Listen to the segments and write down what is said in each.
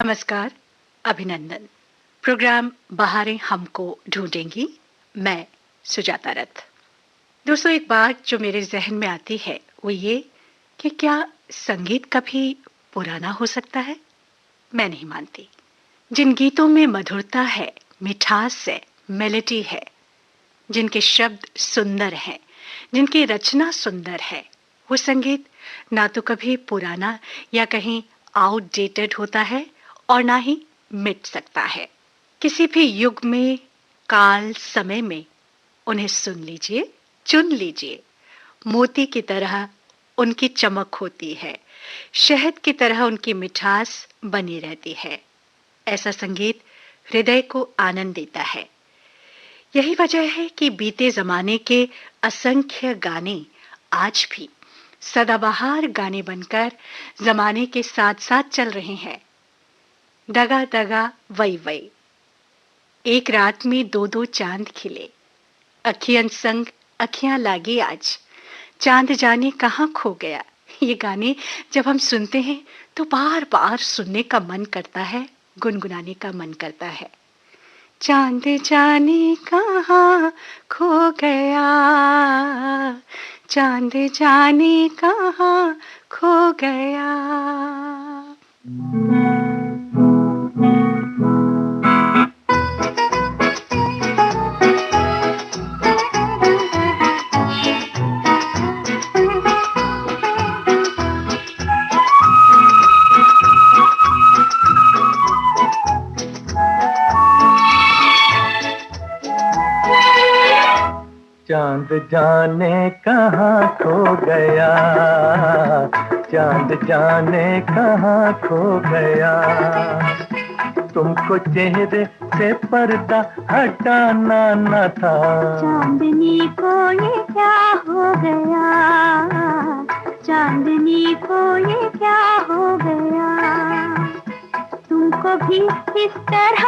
नमस्कार, अभिनंदन। प्रोग्राम बहारें हमको ढूंढेंगी। मैं सुजाता रथ। दोस्तों, एक बात जो मेरे जहन में आती है वो ये कि क्या संगीत कभी पुराना हो सकता है? मैं नहीं मानती। जिन गीतों में मधुरता है, मिठास है, मेलोडी है, जिनके शब्द सुंदर हैं, जिनकी रचना सुंदर है, वो संगीत ना तो कभी पुराना या कहीं आउटडेटेड होता है और ना ही मिट सकता है। किसी भी युग में, काल, समय में उन्हें सुन लीजिए, चुन लीजिए। मोती की तरह उनकी चमक होती है, शहद की तरह उनकी मिठास बनी रहती है। ऐसा संगीत हृदय को आनंद देता है। यही वजह है कि बीते जमाने के असंख्य गाने आज भी सदाबहार गाने बनकर जमाने के साथ साथ चल रहे हैं। दगा दगा वही वही, एक रात में दो दो चांद खिले, अखियन संग अखियां लागी आज, चांद जाने कहाँ खो गया। ये गाने जब हम सुनते हैं तो बार बार सुनने का मन करता है, गुनगुनाने का मन करता है। चांद जाने कहाँ खो गया, चांद जाने कहाँ खो गया। चांद जाने कहाँ खो गया, चांद जाने कहाँ खो गया। तुमको चेहरे से पर्दा हटाना न था। चांदनी को ये क्या हो गया, चांदनी को ये क्या हो गया। तुमको भी इस तरह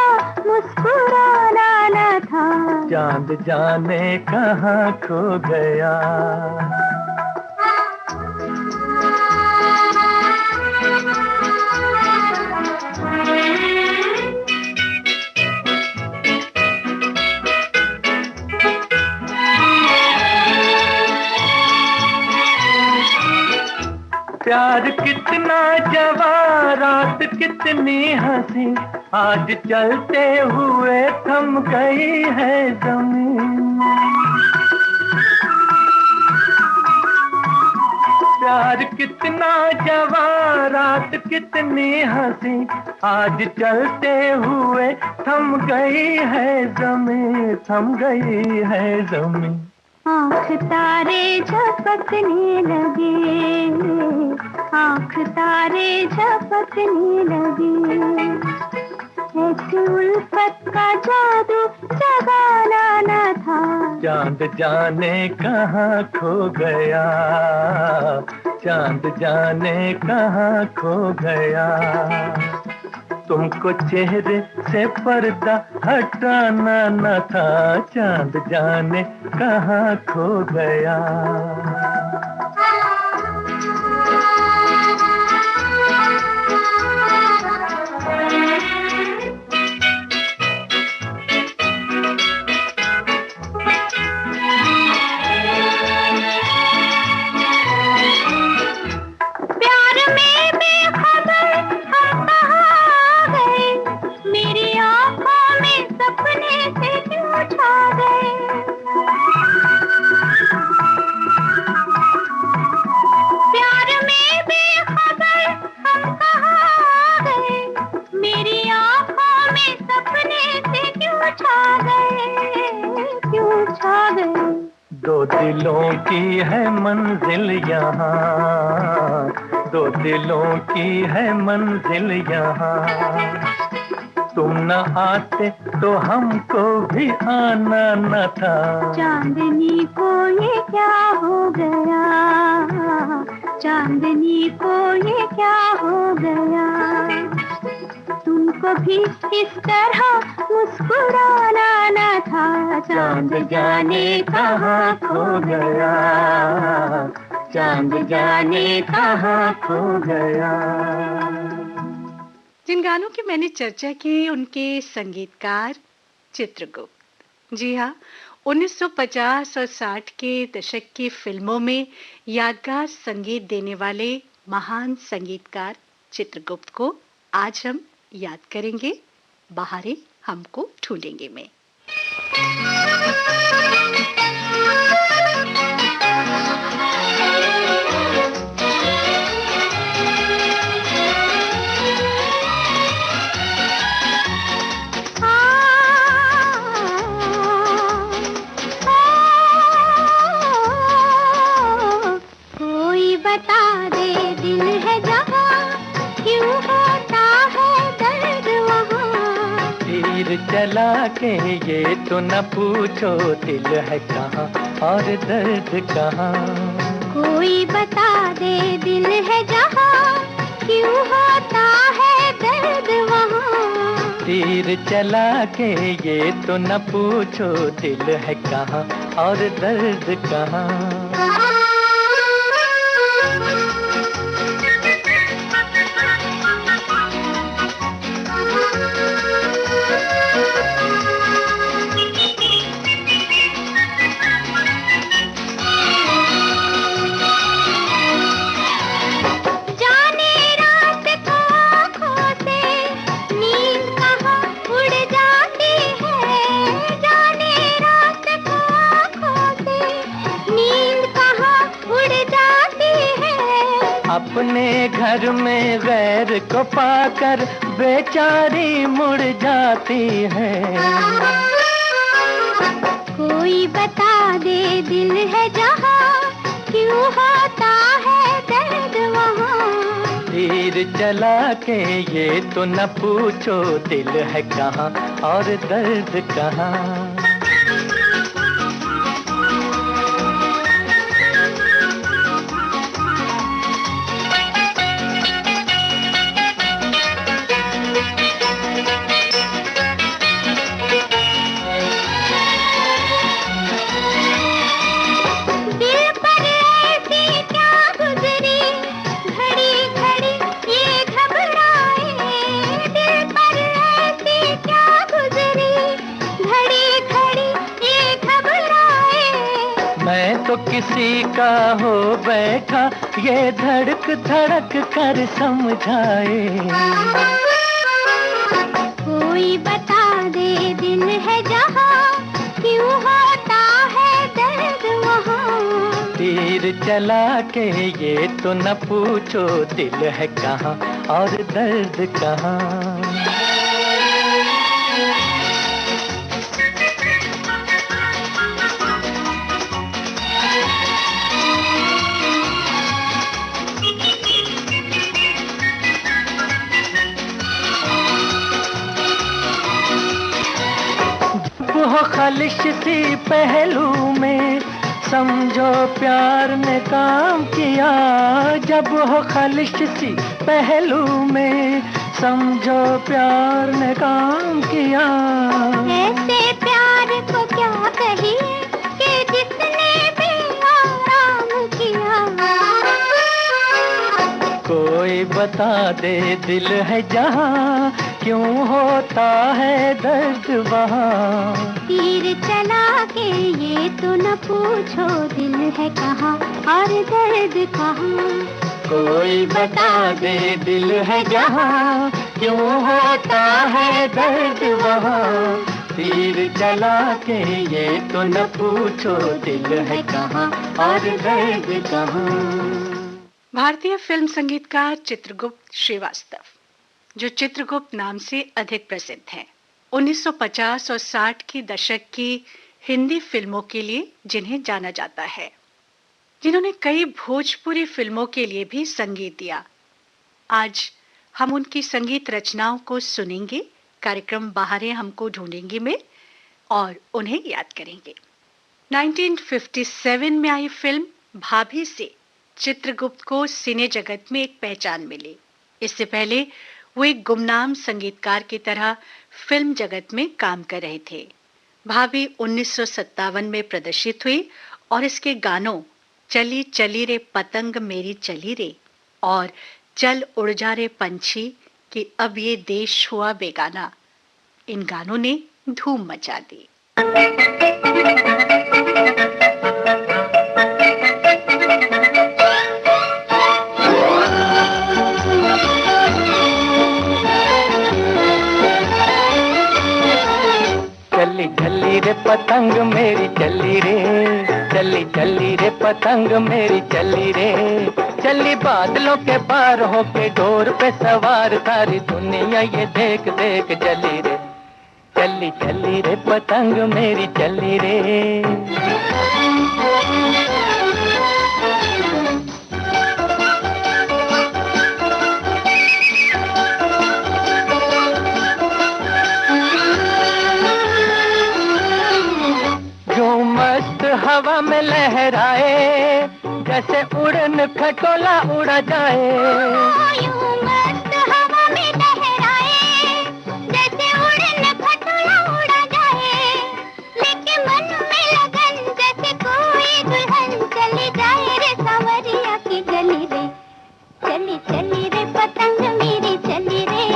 मुस्कुराना न था। चांद जाने कहाँ खो गया। प्यार कितना जवा, रात कितनी हंसी, आज चलते हुए थम गई है जमीन। प्यार कितना जवा, रात कितनी हंसी, आज चलते हुए थम गई है जमीन, थम गई है जमीन। आँख तारे झपकने लगे, आँख तारे झपकने लगे। ऐसी उल्फत का जादू जगाना न था। चांद जाने कहाँ खो गया, चांद जाने कहाँ खो गया। तुमको चेहरे से पर्दा हटाना न था। चांद जाने कहाँ खो गया। प्यार में बेखबर हम कहाँ गए, मेरी आँखों में सपने से क्यों छा गए। प्यार में बेखबर हम कहाँ गए, मेरी आँखों में सपने से क्यों छा गए, क्यों छा गए। दो दिलों की है मंजिल यहाँ, दो दिलों की है मंजिल यहाँ। तुम न आते तो हमको भी आना न था। चांदनी को ये क्या हो गया, चांदनी को ये क्या हो गया। तुमको भी इस तरह मुस्कुराना न था। चांद जाने कहाँ खो गया, चांद जाने कहाँ खो गया। जिन गानों की मैंने चर्चा की उनके संगीतकार चित्रगुप्त। जी हाँ, 1950 और 60 के दशक की फिल्मों में यादगार संगीत देने वाले महान संगीतकार चित्रगुप्त को आज हम याद करेंगे बाहरे हमको ढूंढेंगे में। कोई बता दे दिल है जहाँ, क्यों होता है दर्द वहाँ। तीर चला के ये तो न पूछो दिल है कहाँ और दर्द कहाँ। कोई बता दे दिल है जहाँ, क्यों होता है दर्द वहाँ। तीर चला के ये तो न पूछो दिल है कहाँ और दर्द कहाँ। अपने घर में गैर को पाकर बेचारी मुड़ जाती है। कोई बता दे दिल है जहाँ, क्यों होता है दर्द वहाँ। तीर चला के ये तो न पूछो दिल है कहाँ और दर्द कहाँ। तो किसी का हो बैठा ये धड़क धड़क कर समझाए। कोई बता दे दिल है जहाँ, क्यों होता है दर्द वहाँ। तीर चला के ये तो न पूछो दिल है कहाँ और दर्द कहाँ। वो खलिश सी पहलू में समझो प्यार ने काम किया। जब हो खलिश सी पहलू में समझो प्यार ने काम किया। ऐसे प्यार को क्या कहिए कि जिसने भी आराम किया। कोई बता दे दिल है जहाँ, क्यों होता है दर्द वहाँ। तीर चला के ये तो न पूछो दिल है कहाँ और दर्द कहाँ। कोई बता दे दिल है जहाँ, क्यों होता है दर्द वहाँ। तीर चला के ये तो न पूछो दिल है कहाँ और दर्द कहाँ। भारतीय फिल्म संगीतकार चित्रगुप्त श्रीवास्तव, जो चित्रगुप्त नाम से अधिक प्रसिद्ध हैं, 1950 और 60 की दशक की हिंदी फिल्मों के लिए जिन्हें जाना जाता है, जिन्होंने कई भोजपुरी फिल्मों के लिए भी संगीत दिया। आज हम उनकी संगीत रचनाओं को सुनेंगे कार्यक्रम बाहरे हमको ढूंढेंगे में और उन्हें याद करेंगे। 1957 में आई फिल्म भाभी से चित्रगुप्त को सिने जगत में एक पहचान मिली। इससे पहले वो एक गुमनाम संगीतकार की तरह फिल्म जगत में काम कर रहे थे। भाभी 1957 में प्रदर्शित हुई और इसके गानों चली चली रे पतंग मेरी चली रे और चल उड़ जा रे पंछी कि अब ये देश हुआ बेगाना, इन गानों ने धूम मचा दी। चली चली रे पतंग मेरी चली रे, चली चली रे पतंग मेरी चली रे, चली बादलों के पार होके डोर पे सवार, सारी दुनिया ये देख देख चली रे, चली चली रे पतंग मेरी चली रे। हवा में लहराए, जैसे उड़न खटोला उड़ा जाए, यूं मस्त हवा में लहराए, जैसे उड़न खटोला उड़ा जाए, लेके मन में लगन जैसे कोई दुल्हन चली जाए रे सांवरिया की गली रे, चली चली रे पतंग मेरी चली रे,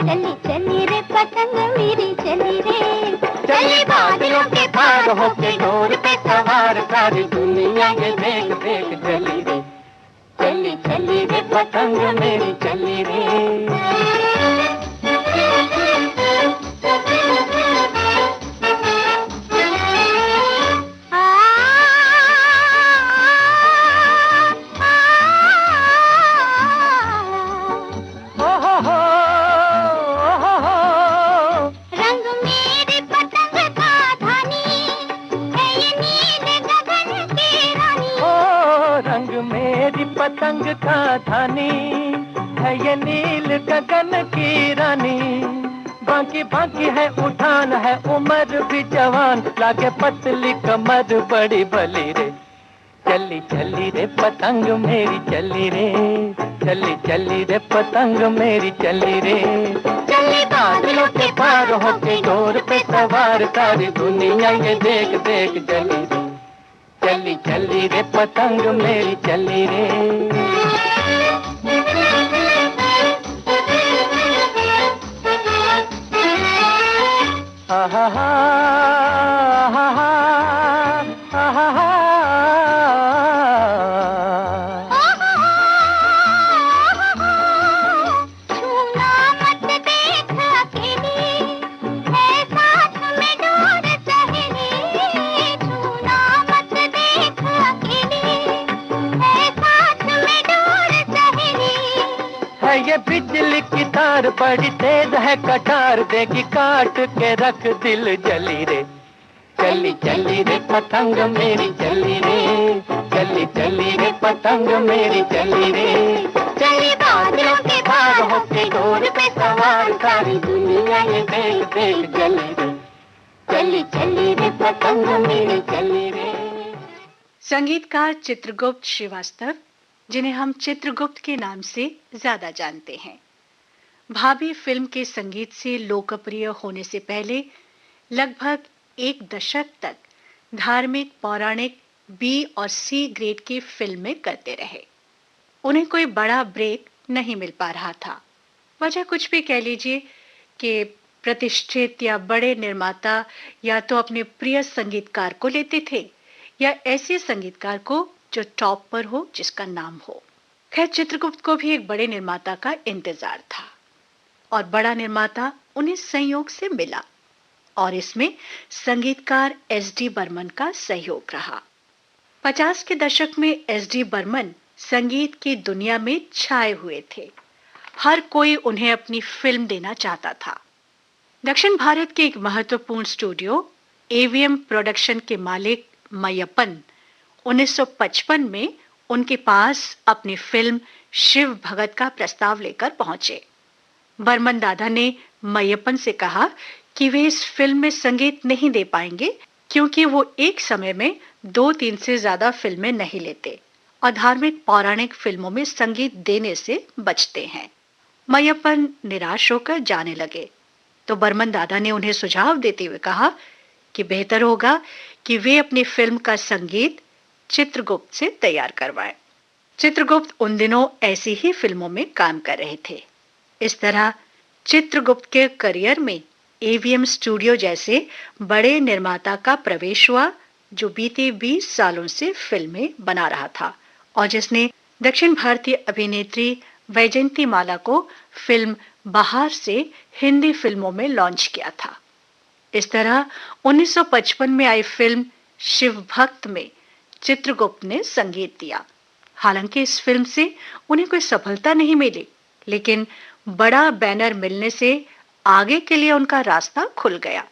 चली चली रे पतंग मेरी चली रे, चली बादलों के पार होके डोर पे सवार, सारी दुनिया ये देख देख चली रे, चली चली रे पतंग मेरी चली रे। पतंग का धानी है ये नील गगन की रानी, बाकी बाकी है उठान है उम्र भी जवान, लागे पतली कमर बड़ी भली रे, चली चली रे पतंग मेरी चली रे, चली चली रे पतंग मेरी चली रे, चली बादलों के पार होके डोर पे सवार, सारी दुनिया ये देख देख चली रे, चली चली रे पतंग मेरी चली रे। आहा हा हा हा हा हा, छूना मत देख अकेली, है साथ में डोर सहेली, छूना मत देख अकेली, है साथ में डोर सहेली, है ये बिजली की तार बड़ी तेज है कटार, देगी काट के रख दिल जली रे, चली चली रे पतंग मेरी चली रे, चली चली रे पतंग मेरी चली रे, चली बादलों के पार होके डोर पे सवार, सारी दुनिया ये देख देख चली रे, चली चली रे पतंग मेरी चली रे। संगीतकार चित्रगुप्त श्रीवास्तव, जिन्हें हम चित्रगुप्त के नाम से ज्यादा जानते हैं, भाभी फिल्म के संगीत से लोकप्रिय होने से पहले लगभग एक दशक तक धार्मिक पौराणिक बी और सी ग्रेड की फिल्में करते रहे। उन्हें कोई बड़ा ब्रेक नहीं मिल पा रहा था। वजह कुछ भी कह लीजिए कि प्रतिष्ठित या बड़े निर्माता या तो अपने प्रिय संगीतकार को लेते थे या ऐसे संगीतकार को जो टॉप पर हो, जिसका नाम हो। खैर, चित्रगुप्त को भी एक बड़े निर्माता का इंतजार था और बड़ा निर्माता उन्हें संयोग से मिला और इसमें संगीतकार एस.डी. बर्मन का सहयोग रहा। 50 के दशक में एस.डी. बर्मन संगीत की दुनिया में छाए हुए थे। हर कोई उन्हें अपनी फिल्म देना चाहता था। दक्षिण भारत के एक महत्वपूर्ण स्टूडियो एवीएम प्रोडक्शन के मालिक मैयप्पन 1955 में उनके पास अपनी फिल्म शिव भगत का प्रस्ताव लेकर पहुंचे। बर्मन दादा ने मैयप्पन से कहा कि वे इस फिल्म में संगीत नहीं दे पाएंगे क्योंकि वो एक समय में 2-3 से ज्यादा फिल्में नहीं लेते और धार्मिक पौराणिक फिल्मों में संगीत देने से बचते हैं। मैयप्पन निराश होकर जाने लगे तो बर्मन दादा ने उन्हें सुझाव देते हुए कहा कि बेहतर होगा कि वे अपनी फिल्म का संगीत चित्रगुप्त से तैयार करवाएं। चित्रगुप्त उन दिनों ऐसी ही फिल्मों में काम कर रहे थे। इस तरह चित्रगुप्त के करियर में एवीएम स्टूडियो जैसे बड़े निर्माता का प्रवेश हुआ, जो बीते 20 सालों से फिल्में बना रहा था और जिसने दक्षिण भारतीय अभिनेत्री वैजयंती माला को फिल्म बहार से हिंदी फिल्मों में लॉन्च किया था। इस तरह 1955 में आई फिल्म शिव भक्त में चित्रगुप्त ने संगीत दिया। हालांकि इस फिल्म से उन्हें कोई सफलता नहीं मिली, लेकिन बड़ा बैनर मिलने से आगे के लिए उनका रास्ता खुल गया।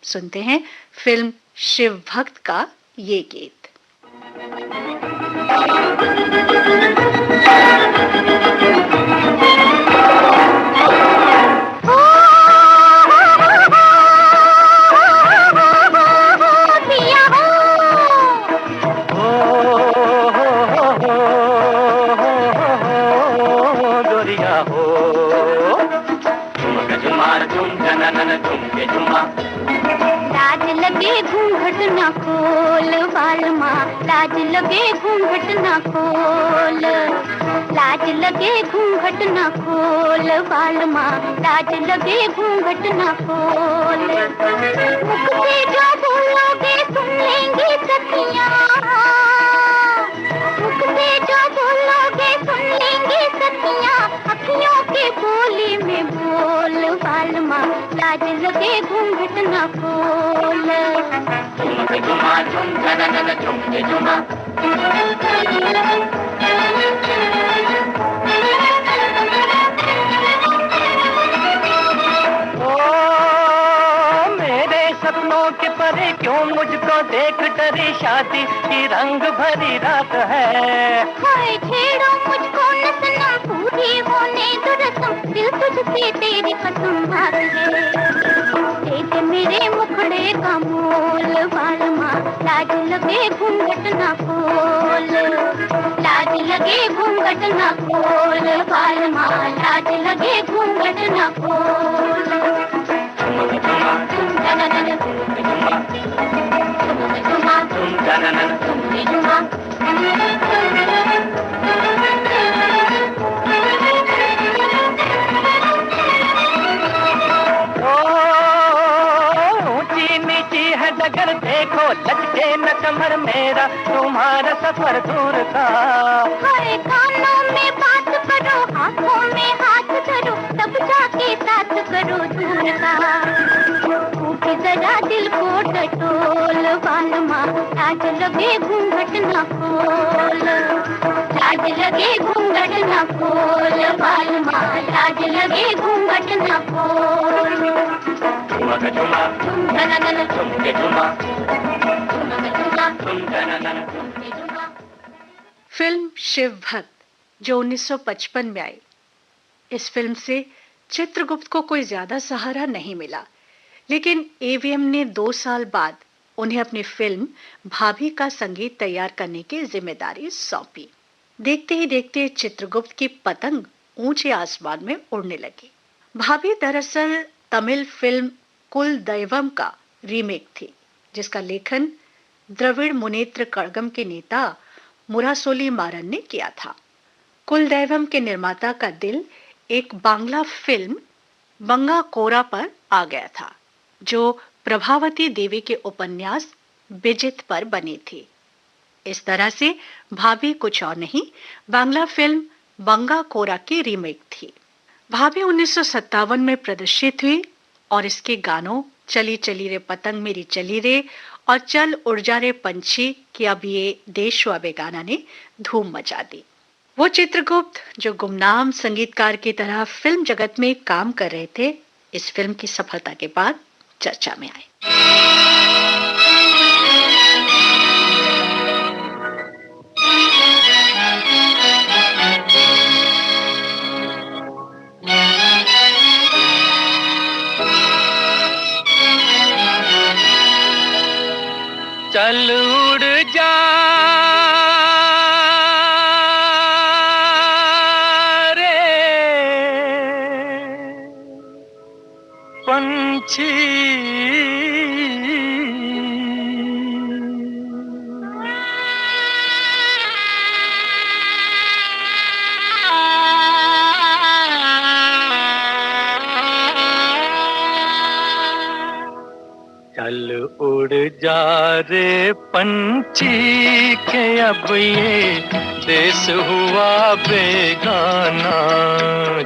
सुनते हैं फिल्म शिव भक्त का ये गीत। लाज लगे घूंघट न खोल बालमा, लाज लगे घूंघट न खोल, लाज लगे घूंघट न खोल बालमा, लाज लगे घूंघट न खोल। मुख से जो बोलोगे सुन लेंगी सखियाँ, मुख से जो बोलोगे सुन लेंगी सखियाँ, अखियों के बोली में बोल बालमा, लाज लगे घूंघट न खोल। झुमके झुमा झुम झनन झुमके झुमा, मेरे सपनों के परे क्यों मुझको देख डरी, शादी की रंग भरी रात है। हाय छेड़ो मुझको न सनम, पूरी होने दो रस्म, दिल तुझसे तेरी कसम बात है। देख मेरे मुखड़े का मोल बालमा, लाज लगे घूंघट न खोल, लाज लगे घूंघट न खोल बालमा, लाज लगे घूंघट न खोल। अगर देखो लचके न कमर मेरा, तुम्हारा सफर दूर का। हाय कानों में बात करो, हाथों में हाथ धरो, तब जाके साथ करो दूर का। टूटे जरा दिल को टटोल बालमा, लाज लगे घूंघट न खोल, लाज लगे घूंघट न खोल बालमा, लाज लगे घूंघट न खोल। फिल्म शिव भक्त जो 1955 में आई, इस फिल्म से चित्रगुप्त को कोई ज्यादा सहारा नहीं मिला, लेकिन एवीएम ने 2 साल बाद उन्हें अपनी फिल्म भाभी का संगीत तैयार करने की जिम्मेदारी सौंपी। देखते ही देखते चित्रगुप्त की पतंग ऊंचे आसमान में उड़ने लगी। भाभी दरअसल तमिल फिल्म कुल दैवम का रीमेक थी, जिसका लेखन द्रविड़ मुनेत्र कड़गम के नेता मुरासोली मारन ने किया था। कुल दैवम के निर्माता का दिल एक बांग्ला फिल्म बंगा कोरा पर आ गया था, जो प्रभावती देवी के उपन्यास बिजित पर बनी थी। इस तरह से भाभी कुछ और नहीं, बांग्ला फिल्म बंगा कोरा की रीमेक थी। भाभी 1957 में प्रदर्शित हुई और इसके गानों चली चली रे पतंग मेरी चली रे और चल उड़ जा रे पंछी की अब ये देश व बेगाना ने धूम मचा दी। वो चित्रगुप्त जो गुमनाम संगीतकार की तरह फिल्म जगत में काम कर रहे थे, इस फिल्म की सफलता के बाद चर्चा में आए। चल उड़ जा रे पंछी, चल उड़ जा रे पंछी के अब ये देश हुआ बेगाना।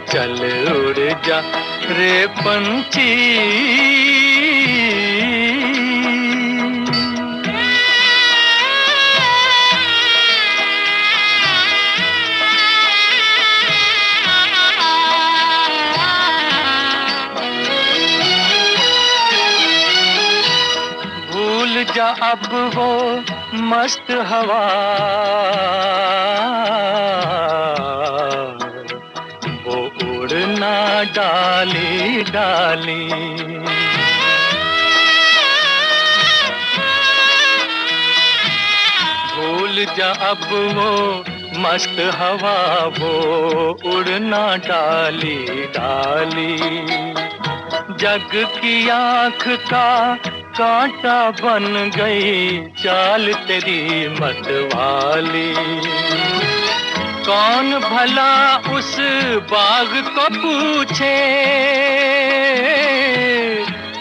चल उड़ जा रे पंछी। भूल जा अब वो मस्त हवा, वो उड़ना डाली डाली। भूल जा अब वो मस्त हवा, वो उड़ना डाली डाली। जग की आँख का कांटा बन गई चाल तेरी मतवाली। कौन भला उस बाग को पूछे,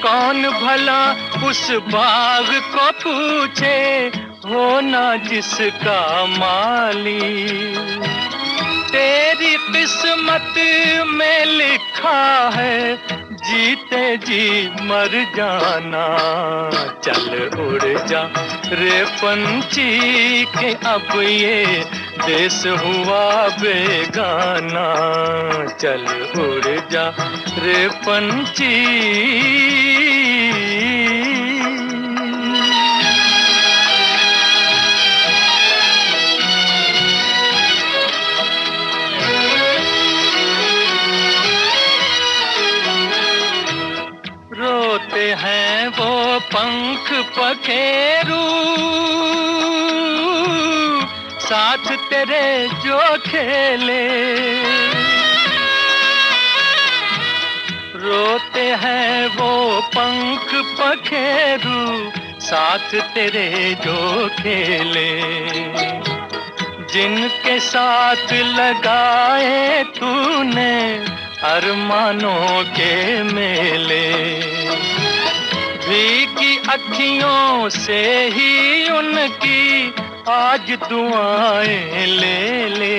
कौन भला उस बाग को पूछे, होना जिसका माली। तेरी किस्मत में लिखा है जीते जी मर जाना। चल उड़ जा रे पंछी के अब ये देश हुआ बेगाना। चल उड़ जा रे पंछी। रोते हैं वो पंख पखेरू, साथ तेरे जो खेले। रोते हैं वो पंख पखेरू, साथ तेरे जो खेले। जिनके साथ लगाए तूने अरमानों के मेले। भीगी अखियों से ही उनकी आज दुआएं ले ले।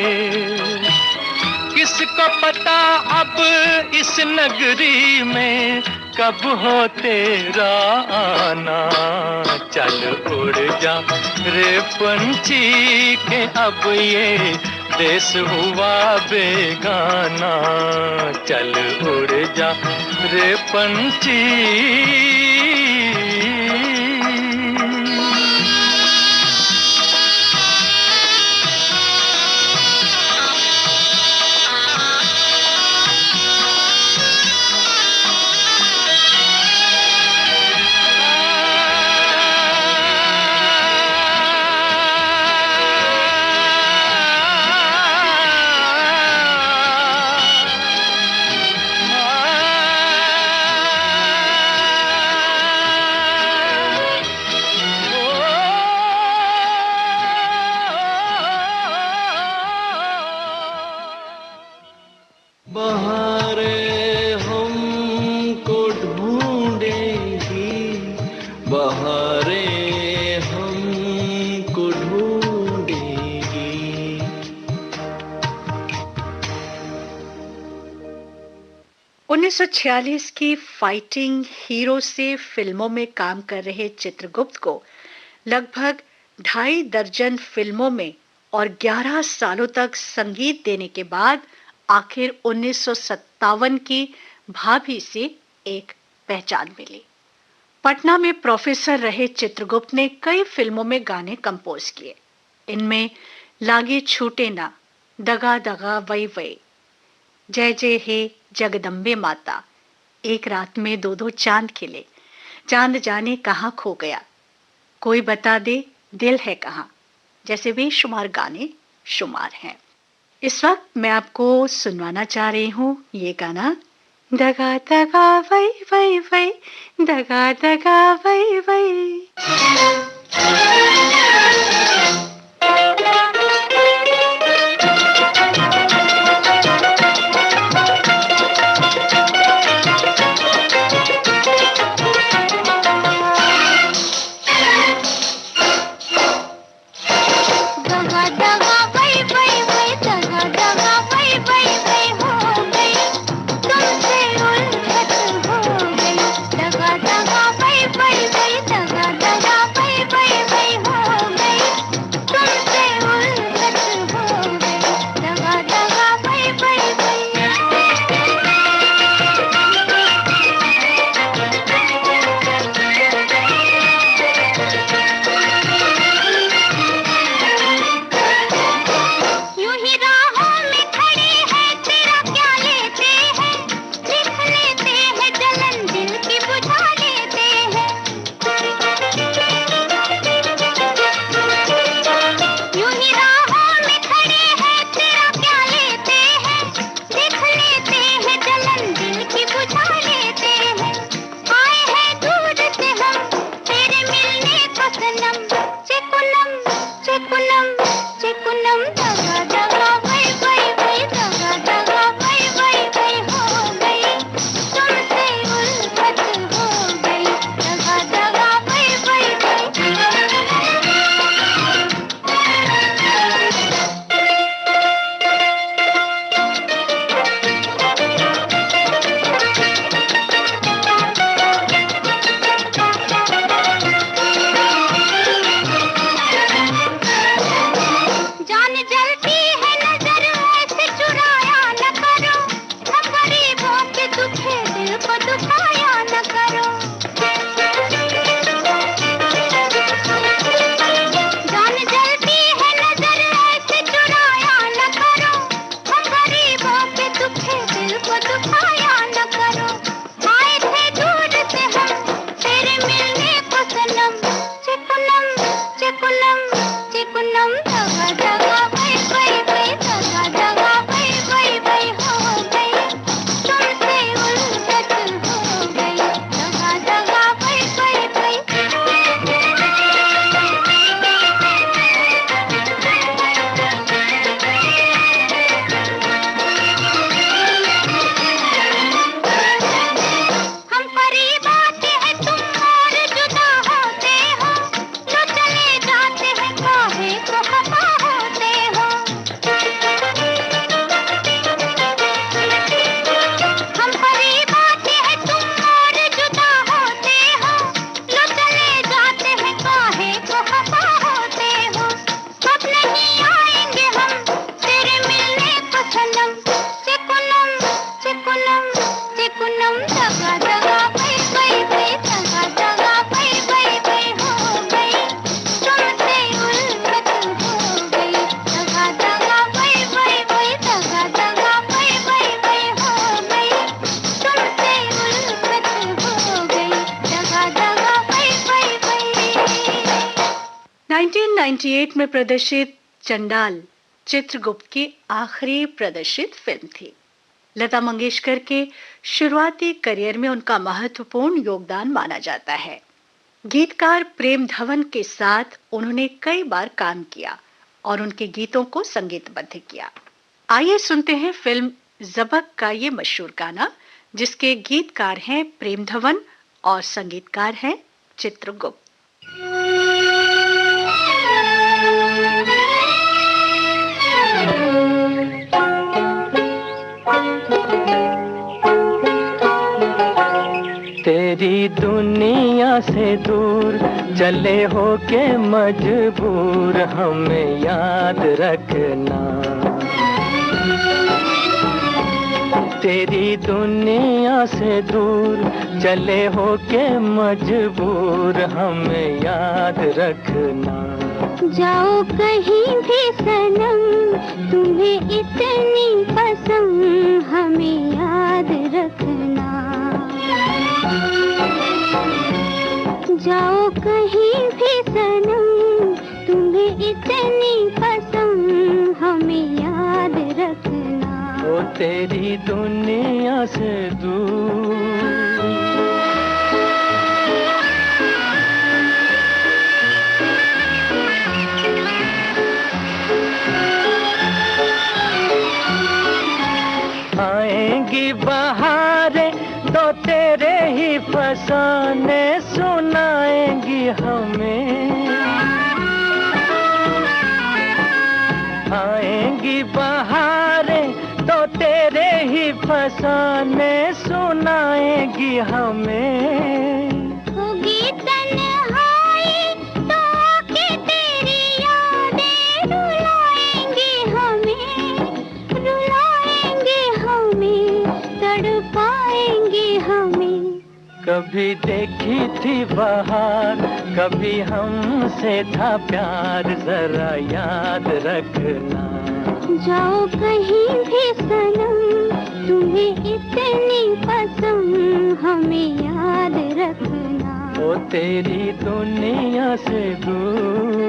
किसको पता अब इस नगरी में कब हो तेरा आना। चल उड़ जा रे पंछी के अब ये देश हुआ बेगाना। चल उड़ जा रे पंछी। बहारें हमको ढूंढेगी। 1946 की फाइटिंग हीरो से फिल्मों में काम कर रहे चित्रगुप्त को लगभग 2.5 दर्जन फिल्मों में और 11 सालों तक संगीत देने के बाद आखिर 1957 की भाभी से एक पहचान मिली। पटना में प्रोफेसर रहे चित्रगुप्त ने कई फिल्मों में गाने कंपोज किए। इनमें लागे छूटे ना, दगा दगा वही वही, जय जय हे जगदम्बे माता, एक रात में 2-2 चांद खिले, चांद जाने कहाँ खो गया, कोई बता दे दिल है कहाँ जैसे बेशुमार गाने शुमार हैं। इस वक्त मैं आपको सुनवाना चाह रही हूँ ये गाना, दगा दगा वही वही वही, दगा दगा वही वही। 1998 में प्रदर्शित चंडाल चित्रगुप्त की आखिरी प्रदर्शित फिल्म थी। लता मंगेशकर के शुरुआती करियर में उनका महत्वपूर्ण योगदान माना जाता है। गीतकार प्रेम धवन के साथ उन्होंने कई बार काम किया और उनके गीतों को संगीतबद्ध किया। आइए सुनते हैं फिल्म ज़बक का ये मशहूर गाना, जिसके गीतकार हैं प्रेम धवन और संगीतकार हैं चित्रगुप्त। तेरी दुनिया से दूर चले हो के मजबूर हमें याद रखना। तेरी दुनिया से दूर चले हो के मजबूर हमें याद रखना। जाओ कहीं भी सनम तुम्हें इतनी पसंद हमें याद रखना। जाओ कहीं भी सनम तुम्हें इतनी पसंद हमें याद रखना। वो तेरी दुनिया से दूर। आएंगी बहारें तो तेरे ही फसाने सुनाएंगी हमें। आएंगी बहारें तो तेरे ही फसाने सुनाएंगी हमें। होगी तन्हाई तो आके तेरी यादें रुलाएंगी हमें, रुलाएंगी हमें, तड़पाएंगी हमें। कभी देखी थी बहार, कभी हमसे था प्यार, जरा याद रखना। जाओ कहीं भी सनम तुम्हें इतनी पसंद हमें याद रखना। ओ तेरी दुनिया से दूर।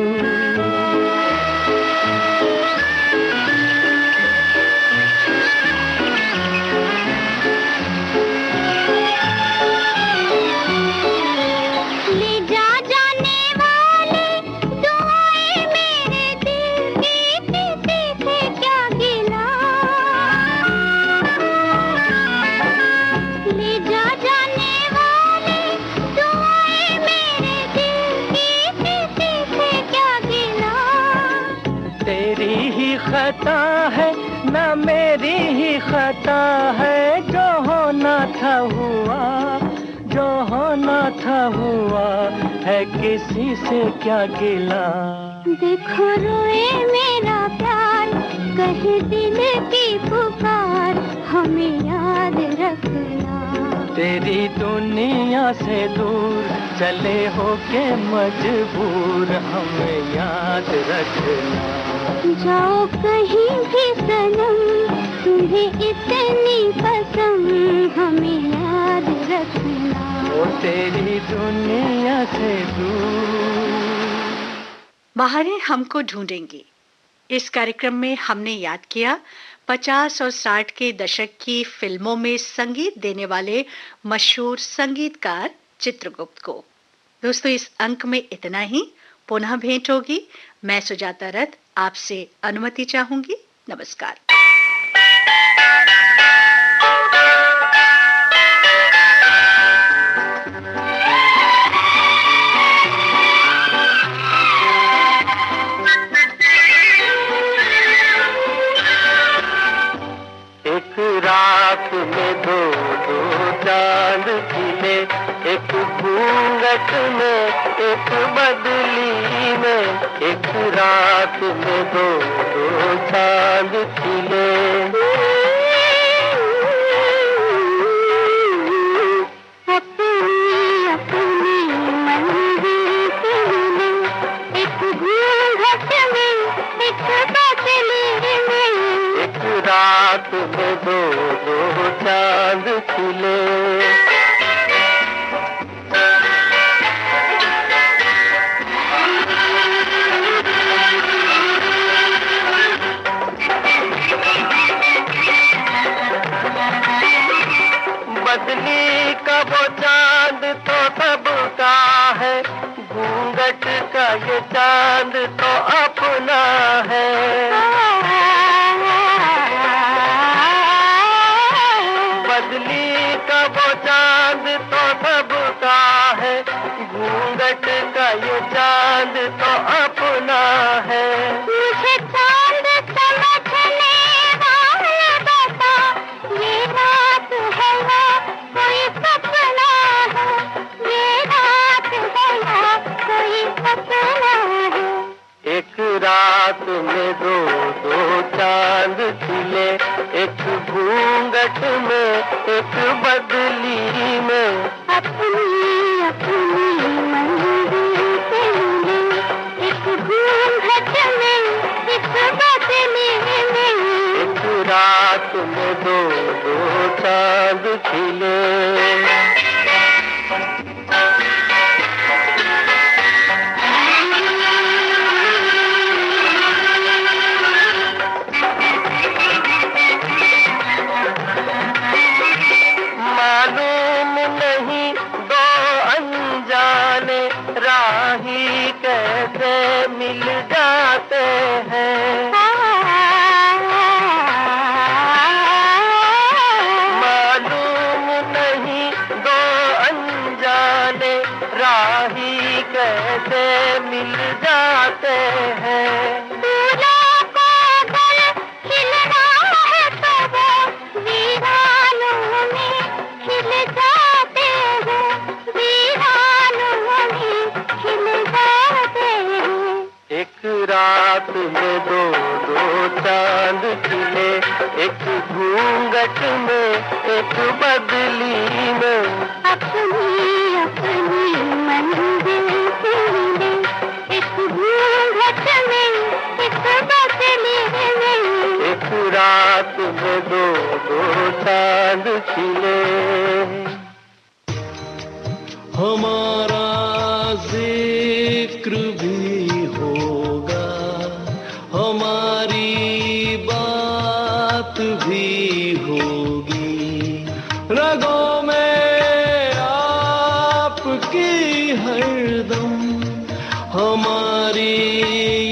खता है ना मेरी ही खता है, जो होना था हुआ, जो होना था हुआ है, किसी से क्या गिला। देखो रोए मेरा प्यार, कहे दिल की पुकार, हमें याद रखना। तेरी दुनिया से दूर चले हो के मजबूर हमें याद रखना। जाओ कहीं भी सनम तुम्हें इतनी पसंद हमें याद रखना। ओ तेरी दुनिया से दूर। बहारें हमको ढूंढेंगी। इस कार्यक्रम में हमने याद किया 50 और 60 के दशक की फिल्मों में संगीत देने वाले मशहूर संगीतकार चित्रगुप्त को। दोस्तों, इस अंक में इतना ही। पुनः भेंट होगी। मैं सुजाता रथ आपसे अनुमति चाहूंगी। नमस्कार। एक रात में दो चांद खिले, एक घूंघट में एक बदली में, एक रात में दो चांद खिले। अपनी अपनी मंजिल पे मिले, एक घूंघट में एक बदली में, एक रात में दो चांद खिले। घूंघट का ये चांद तो अपना है। बदली का वो चांद तो सबका है, घूंघट का ये चांद तो अपना है। मुझे चांद समझने वाले बता, ये रात है या कोई सपना है, ये रात है या कोई सपना है। एक रात में दो दो चांद खिले, एक घूंघट में एक बदली में। अपनी अपनी मंजिल से मिले, एक घूंघट में एक बदली में। एक रात में दो दो चांद खिले। मालूम नहीं दो अनजाने राही कैसे मिल जाते हैं। मालूम नहीं दो अनजाने राही कैसे मिल जाते हैं। फूलों को अगर खिलना है तो वो वीरानों में खिल जाते हैं, वीरानों में खिल जाते हैं। एक रात में दो दो चांद खिले, एक घूंघट में एक बदली में। अपनी अपनी मंजिल से मिले, एक घूंघट में एक बदली में। एक रात में दो दो चांद खिले। हमारा जिक्र भी होगा, हमारी बात भी होगी, रगों में आपकी हरदम हमारी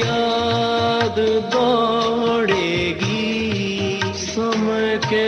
याद दौड़ेगी। समय के